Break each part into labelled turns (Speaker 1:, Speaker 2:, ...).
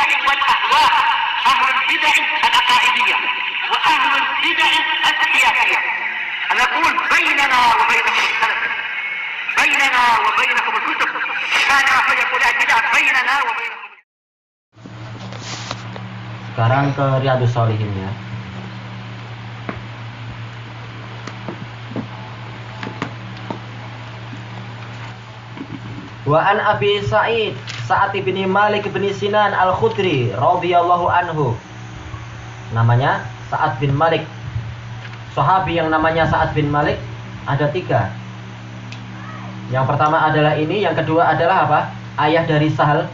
Speaker 1: البدع والأهواء، أهل البدع العقائدية وأهل البدع السياسية. نقول بيننا وبينكم السلف، بيننا وبينكم الكتب، كان فيقول البدع بيننا وبينكم.
Speaker 2: Sekarang ke Riyadhus Shalihin ya. Wa an Abi Sa'id Sa'ad bin Malik bin Sinan Al-Khudri radhiyallahu anhu. Namanya Sa'ad bin Malik. Sahabi yang namanya Sa'ad bin Malik ada 3. Yang pertama adalah ini, yang kedua adalah apa? Ayah dari Sahal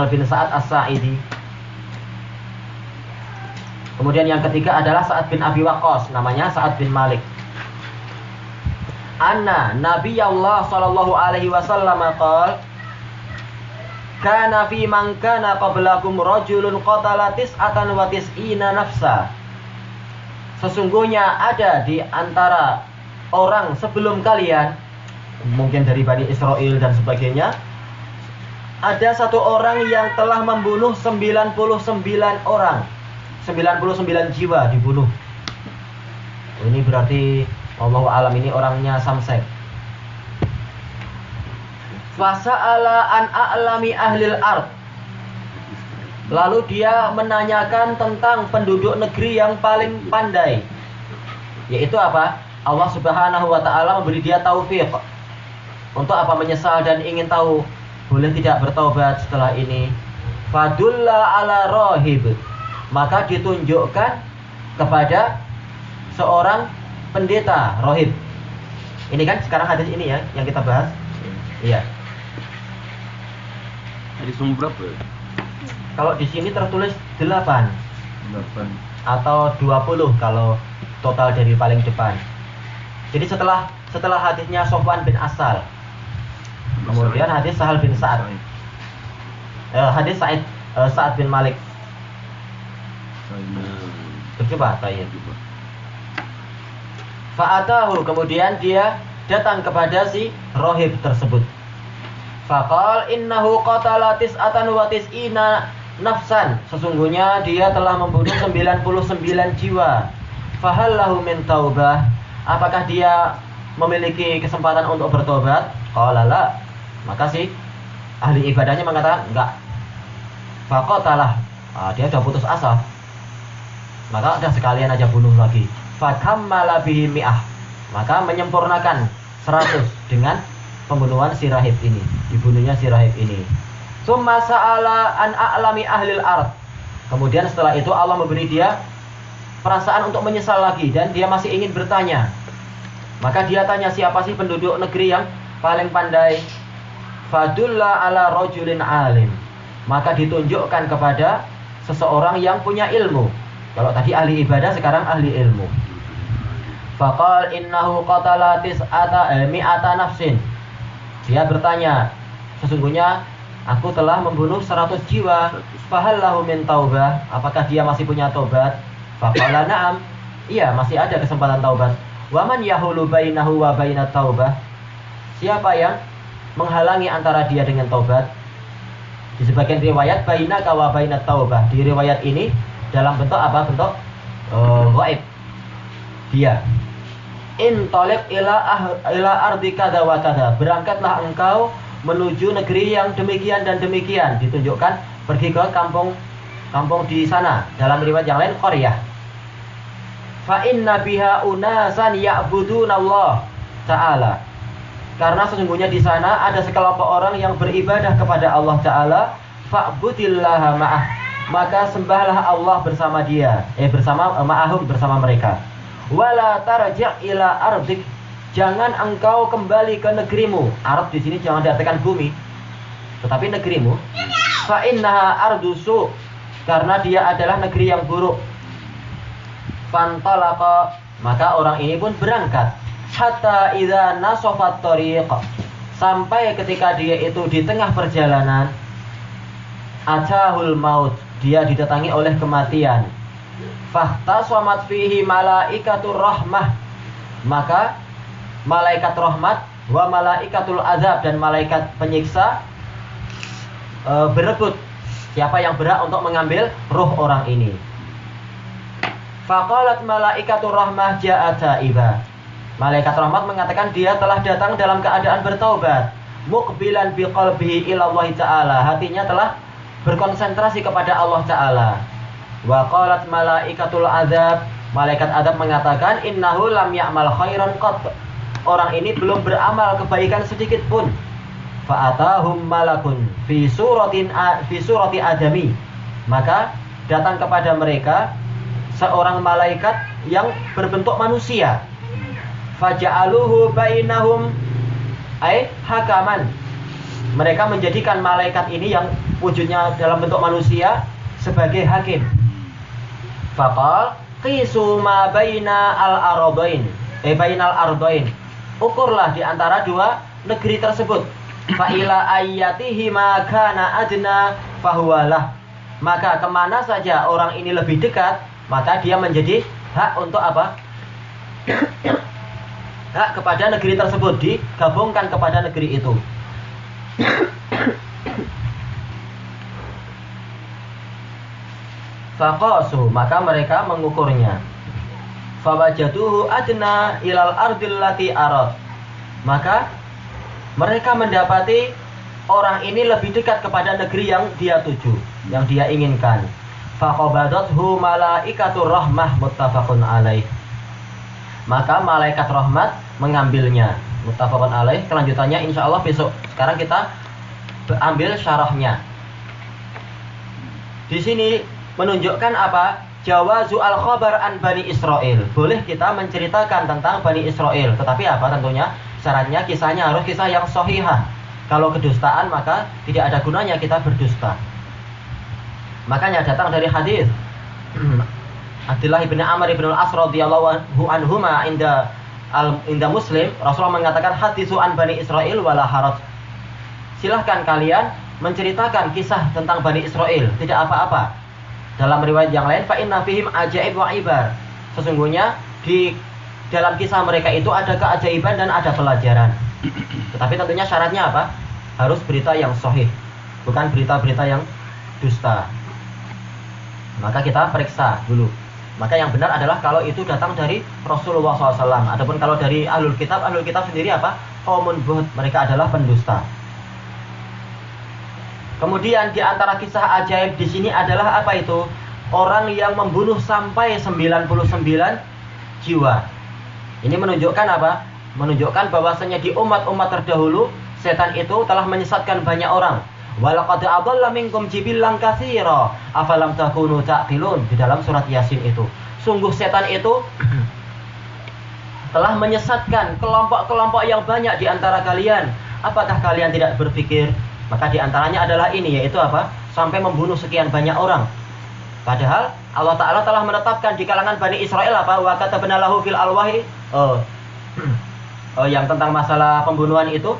Speaker 2: bin Sa'ad As-Sa'idi. Kemudian yang ketiga adalah Sa'ad bin Abi Waqqas, namanya Sa'ad bin Malik. Anna Nabiyullah sallallahu alaihi wasallam qala kana fi man kana qablakum rajulun qatala tis'atan wa tis'ina nafsa. Sesungguhnya ada di antara orang sebelum kalian, mungkin dari Bani Israel dan sebagainya, ada satu orang yang telah membunuh 99 orang. 99 jiwa dibunuh. Ini berarti Allahu alam ini orangnya samsek. Fasa'ala an a'lami ahlil ard. Lalu dia menanyakan tentang penduduk negeri yang paling pandai. Yaitu apa? Allah Subhanahu wa taala memberi dia taufik. Untuk apa? Menyesal dan ingin tahu boleh tidak bertaubat setelah ini. Fadulla ala rahib. Maka ditunjukkan kepada seorang pendeta rohib. Ini kan sekarang hadis ini ya yang kita bahas. Iya.
Speaker 3: Hadis nomor berapa?
Speaker 2: Kalau di sini tertulis 8 atau 20 kalau total dari paling depan. Jadi setelah hadisnya Sofwan bin Asal, kemudian hadis Sahal bin Sa'ad, hadis Sa'ad bin Malik. Coba tanya. Fa'atahu, kemudian dia datang kepada si rohib tersebut. Faqal innahu qatala tis'atan wa tis'ina nafsan. Sesungguhnya dia telah membunuh 99 jiwa. Fahal lahu min taubah. Apakah dia memiliki kesempatan untuk bertobat? Qala la. Maka si ahli ibadahnya mengatakan enggak. Faqatalah. Dia sudah putus asa. Maka udah sekalian aja bunuh lagi. Fakammala bihi mi'ah. Maka menyempurnakan 100 dengan pembunuhan si rahib ini. Dibunuhnya si rahib ini. Summa sa'ala an a'lami ahlil ard. Kemudian setelah itu Allah memberi dia perasaan untuk menyesal lagi dan dia masih ingin bertanya. Maka dia tanya, siapa sih penduduk negeri yang paling pandai? Fadulla ala rajulin alim. Maka ditunjukkan kepada seseorang yang punya ilmu. Kalau tadi ahli ibadah, sekarang ahli ilmu. Faqal innahu qatala mi'ata nafsin. Dia bertanya, sesungguhnya aku telah membunuh 100 jiwa. Fahal lahu min taubah. Apakah dia masih punya taubat? Faqala na'am. Iya, masih ada kesempatan taubat. Wa man yahulu bainahu wa bainat taubah. Siapa yang menghalangi antara dia dengan taubat? Di sebagian riwayat bainaka wa bainat taubah. Di riwayat ini dalam bentuk apa? Bentuk ghaib. Dia intaliq ila ardi kada wa kada. Berangkatlah engkau menuju negeri yang demikian dan demikian. Ditunjukkan pergi ke kampung di sana. Dalam riwayat yang lain qaryah. Fa inna biha unasan ya'budunallah ta'ala. Karena sesungguhnya di sana ada sekelompok orang yang beribadah kepada Allah Ta'ala. Fa'budillaha ma'ah. Maka sembahlah Allah bersama dia, ma'ahum, bersama mereka. Wala tarja' ila ardik. Jangan engkau kembali ke negerimu. Arab di sini jangan diartikan bumi, tetapi negerimu. Fa innaha ardusu. Karena dia adalah negeri yang buruk. Fantalaqa. Maka orang ini pun berangkat. Hatta idza nasafat tariq. Sampai ketika dia itu di tengah perjalanan, atahul maut. Dia didatangi oleh kematian. Fahtasamat fihi malaikatur rahmah. Maka malaikat rahmat wa malaikatul azab, dan malaikat penyiksa berebut Siapa yang berhak untuk mengambil ruh orang ini? Faqalat malaikatur rahmah ja'a ta'iba. Malaikat rahmat mengatakan dia telah datang dalam keadaan bertaubat. Muqbilan biqalbihi ilallah ta'ala. Hatinya telah berkonsentrasi kepada Allah Ta'ala. Wa qalat malaikatul azab. Malaikat azab mengatakan innahu lam ya'mal khairan qat. Orang ini belum beramal kebaikan sedikit pun. Fa'atahum malakun fi surati adami. Maka datang kepada mereka seorang malaikat yang berbentuk manusia. Faja'aluhu bainahum ay hakaman. Mereka menjadikan malaikat ini yang wujudnya dalam bentuk manusia sebagai hakim. Faqal qisu ma baina al-ardain. Bainal ardain. Ukurlah di antara dua negeri tersebut. Fa ila ayyatihi ma kana adna fahuwalah. Maka kemana saja orang ini lebih dekat, maka dia menjadi hak untuk apa? Hak kepada negeri tersebut, digabungkan kepada negeri itu. Faqasu, maka mereka mengukurnya. Fawajaduhu adna ilal ardil lati arad. Maka mereka mendapati orang ini lebih dekat kepada negeri yang dia tuju, yang dia inginkan. Faqabadathu malaikatur rahmah muttafaqun alaih. Maka malaikat rahmat mengambilnya. Muttafaqun alaih. Kelanjutannya insyaallah besok. Sekarang kita ambil syarahnya. Di sini menunjukkan apa? Jawazu al-khabar an Bani Israel. Boleh kita menceritakan tentang Bani Israel, tetapi apa tentunya? Syaratnya kisahnya harus kisah yang sahihah. Kalau kedustaan maka tidak ada gunanya kita berdusta. Makanya datang dari hadis Abdullah bin Amr bin al-As radhiyallahu anhuma inda Muslim, Rasulullah mengatakan hadisu an Bani Israel wala haraj. Silahkan kalian menceritakan kisah tentang Bani Israel, tidak apa-apa. Dalam riwayat yang lain fa inna fihim ajaib wa ibar. Sesungguhnya di dalam kisah mereka itu ada keajaiban dan ada pelajaran. Tetapi tentunya syaratnya apa? Harus berita yang sahih, bukan berita-berita yang dusta. Maka kita periksa dulu. Maka yang benar adalah kalau itu datang dari Rasulullah SAW. Adapun kalau dari ahlul kitab sendiri apa? Qaumun buhd, mereka adalah pendusta. Kemudian di antara kisah ajaib di sini adalah apa itu? Orang yang membunuh sampai 99 jiwa. Ini menunjukkan apa? Menunjukkan bahwasanya di umat-umat terdahulu setan itu telah menyesatkan banyak orang. Walaqad adalla minkum jibillan katsira afalam takunu ta'qilun, di dalam surat Yasin itu. Sungguh setan itu telah menyesatkan kelompok-kelompok yang banyak di antara kalian. Apakah kalian tidak berpikir? Maka di antaranya adalah ini, yaitu apa? Sampai membunuh sekian banyak orang. Padahal Allah Ta'ala telah menetapkan di kalangan Bani Israel apa? Wa katabna lahu fil alwahi. Yang tentang masalah pembunuhan itu.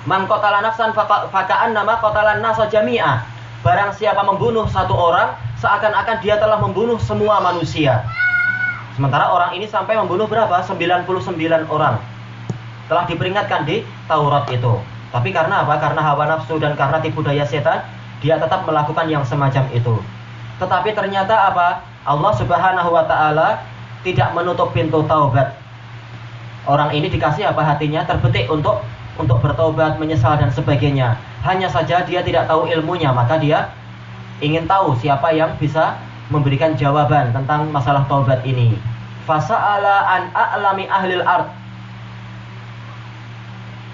Speaker 2: Man qatala nafsan faka'annama qatalan nasa jami'a. Barang siapa membunuh satu orang, seakan-akan dia telah membunuh semua manusia. Sementara orang ini sampai membunuh berapa? 99 orang. Telah diperingatkan di Taurat itu. Tapi karena apa? Karena hawa nafsu dan karena tipu daya setan, dia tetap melakukan yang semacam itu. Tetapi ternyata apa? Allah Subhanahu wa Ta'ala tidak menutup pintu taubat. Orang ini dikasih apa? Hatinya terbetik untuk bertaubat, menyesal dan sebagainya. Hanya saja dia tidak tahu ilmunya, maka dia ingin tahu siapa yang bisa memberikan jawaban tentang masalah taubat ini. Fasa'ala an a'lami ahlil ard.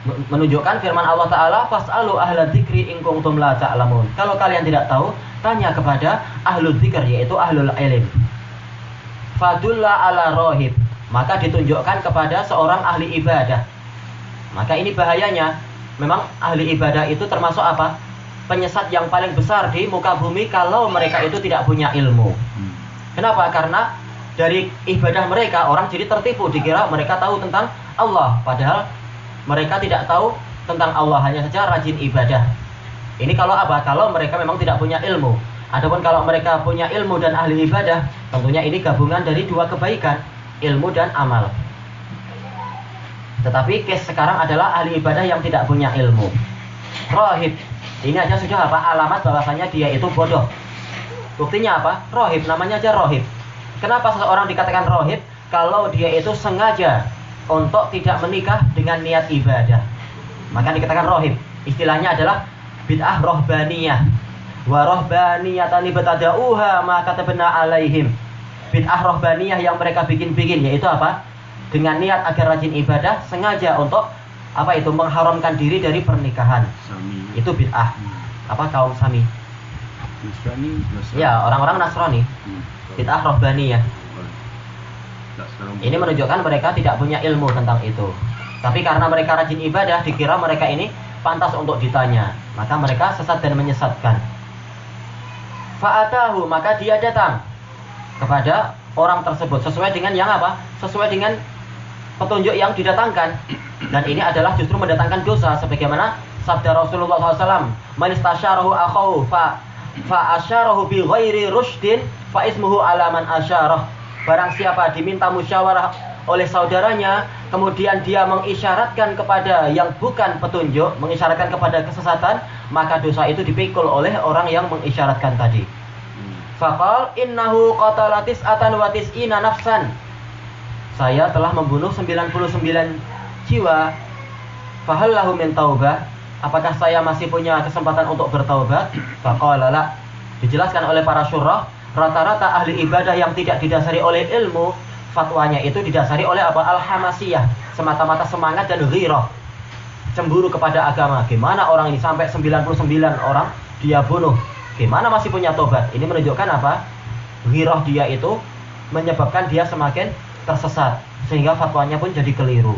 Speaker 2: Menunjukkan firman Allah Ta'ala, fas'alu ahla dzikri in kuntum la ta'lamun. Kalau kalian tidak tahu, tanya kepada ahlul dzikr, yaitu ahlul ilm. Fadulla ala rohib, maka ditunjukkan kepada seorang ahli ibadah. Maka ini bahayanya. Memang ahli ibadah itu termasuk apa? Penyesat yang paling besar di muka bumi kalau mereka itu tidak punya ilmu. Kenapa? Karena dari ibadah mereka orang jadi tertipu, dikira mereka tahu tentang Allah, padahal mereka tidak tahu tentang Allah, hanya saja rajin ibadah. Ini kalau apa? Kalau mereka memang tidak punya ilmu. Adapun kalau mereka punya ilmu dan ahli ibadah, tentunya ini gabungan dari dua kebaikan, ilmu dan amal. Tetapi case sekarang adalah ahli ibadah yang tidak punya ilmu. rohib. Ini aja sudah apa? Alamat bahwasanya dia itu bodoh. Buktinya apa? Rohib, namanya aja rohib. Kenapa seseorang dikatakan rohib? Kalau dia itu sengaja untuk tidak menikah dengan niat ibadah, maka dikatakan rohib. Istilahnya adalah bid'ah rohbaniyah. Wa rohbaniyatani betada'uha ma katabna alaihim. Bid'ah rohbaniyah yang mereka bikin-bikin, yaitu apa? Dengan niat agar rajin ibadah, sengaja untuk apa itu? Mengharamkan diri dari pernikahan.
Speaker 3: Sami.
Speaker 2: Itu bid'ah. Apa kaum Sami?
Speaker 3: Nasrani.
Speaker 2: Ya, orang-orang Nasrani. Bid'ah rohbaniyah. Ini menunjukkan mereka tidak punya ilmu tentang itu. Tapi karena mereka rajin ibadah, dikira mereka ini pantas untuk ditanya. Maka mereka sesat dan menyesatkan. Fa'atahu, maka dia datang kepada orang tersebut sesuai dengan yang apa? Sesuai dengan petunjuk yang didatangkan. Dan ini adalah justru mendatangkan dosa, sebagaimana sabda Rasulullah SAW, man istasyarahu akhahu fa asyarahu bi ghairi rusydin fa ismuhu ala man asyarah. Barang siapa diminta musyawarah oleh saudaranya, kemudian dia mengisyaratkan kepada yang bukan petunjuk, mengisyaratkan kepada kesesatan, maka dosa itu dipikul oleh orang yang mengisyaratkan tadi. Faqal innahu qatala tis'atan wa tis'ina nafsan. Saya telah membunuh 99 jiwa. Fahal lahu min taubah? Apakah saya masih punya kesempatan untuk bertaubat? Faqala la. Dijelaskan oleh para syurah, rata-rata ahli ibadah yang tidak didasari oleh ilmu, fatwanya itu didasari oleh apa? Al-hamasiyah, semata-mata semangat dan ghirah, cemburu kepada agama. Gimana orang ini sampai 99 orang dia bunuh? Gimana masih punya tobat? Ini menunjukkan apa? Ghirah dia itu menyebabkan dia semakin tersesat, sehingga fatwanya pun jadi keliru.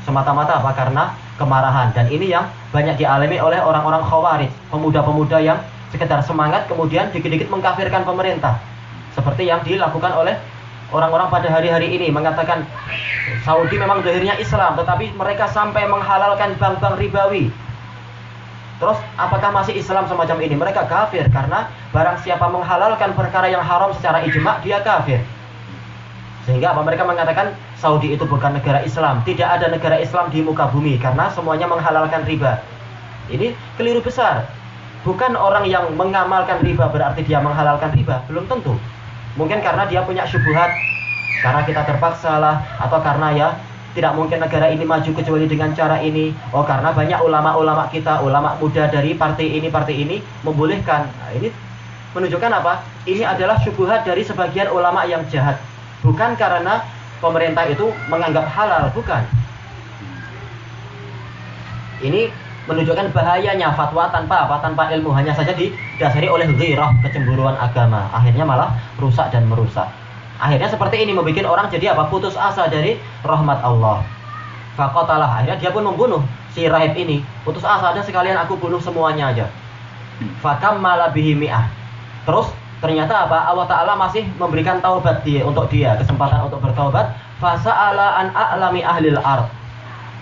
Speaker 2: Semata-mata apa? Karena kemarahan. Dan ini yang banyak dialami oleh orang-orang khawarij, pemuda-pemuda yang sekedar semangat kemudian dikit-dikit mengkafirkan pemerintah, seperti yang dilakukan oleh orang-orang pada hari-hari ini, mengatakan Saudi memang zahirnya Islam, tetapi mereka sampai menghalalkan bank-bank ribawi. Terus apakah masih Islam semacam ini? Mereka kafir, karena barang siapa menghalalkan perkara yang haram secara ijma', dia kafir. Sehingga apa? Mereka mengatakan Saudi itu bukan negara Islam. Tidak ada negara Islam di muka bumi, karena semuanya menghalalkan riba. Ini keliru besar. Bukan orang yang mengamalkan riba berarti dia menghalalkan riba, belum tentu. Mungkin karena dia punya syubhat, karena kita terpaksa lah, atau karena ya tidak mungkin negara ini maju kecuali dengan cara ini. Oh, karena banyak ulama-ulama kita, ulama muda dari partai ini membolehkan. Nah, ini menunjukkan apa? Ini adalah syubhat dari sebagian ulama yang jahat. Bukan karena pemerintah itu menganggap halal, bukan. Ini menunjukkan bahayanya fatwa tanpa apa? Tanpa ilmu, hanya saja didasari oleh ghirah, kecemburuan agama. Akhirnya malah rusak dan merusak. Akhirnya seperti ini, membuat orang jadi apa? Putus asa dari rahmat Allah. Faqatalah, akhirnya dia pun membunuh si rahib ini. Putus asa, dan sekalian aku bunuh semuanya aja. Fakammala bihi mi'ah. Terus ternyata apa? Allah Ta'ala masih memberikan taubat untuk dia, kesempatan untuk bertaubat. Fasa'ala an a'lami ahlil ard.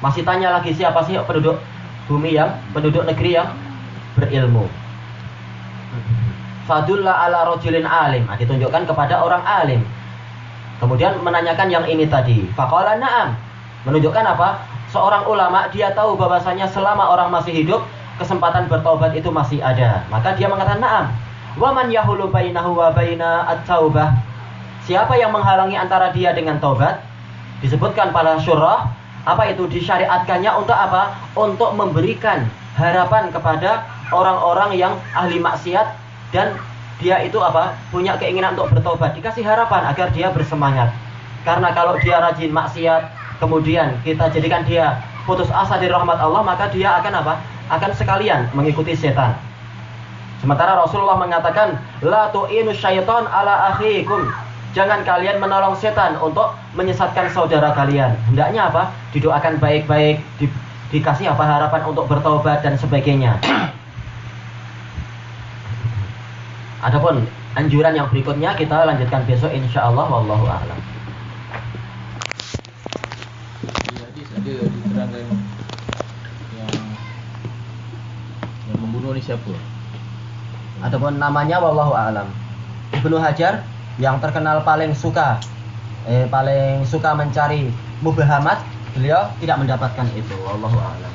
Speaker 2: Masih tanya lagi, siapa sih penduduk bumi penduduk negeri yang berilmu. Fadulla ala rajulin alim. Nah, ditunjukkan kepada orang alim. Kemudian menanyakan yang ini tadi. Faqala na'am. Menunjukkan apa? Seorang ulama, dia tahu bahwasanya selama orang masih hidup, kesempatan bertaubat itu masih ada. Maka dia mengatakan na'am. Wa man yahulu bainahu wa baina at-taubah. Siapa yang menghalangi antara dia dengan taubat? Disebutkan pada syurah, apa itu? Disyariatkannya untuk apa? Untuk memberikan harapan kepada orang-orang yang ahli maksiat dan dia itu apa? Punya keinginan untuk bertobat. Dikasih harapan agar dia bersemangat. Karena kalau dia rajin maksiat, kemudian kita jadikan dia putus asa dari rahmat Allah, maka dia akan apa? Akan sekalian mengikuti setan. Sementara Rasulullah mengatakan, la tu'inu syaitan ala akhikum. Jangan kalian menolong setan untuk menyesatkan saudara kalian. Hendaknya apa? Didoakan baik-baik, dikasih apa? Harapan untuk bertobat dan sebagainya. Adapun anjuran yang berikutnya kita lanjutkan besok insyaallah, wallahu a'lam.
Speaker 4: Di hadis ada diterangkan yang membunuh ni siapa?
Speaker 2: Adapun namanya wallahu a'lam. Ibnu Hajar yang terkenal paling suka mencari mubahamat, beliau tidak mendapatkan itu, wallahu a'lam.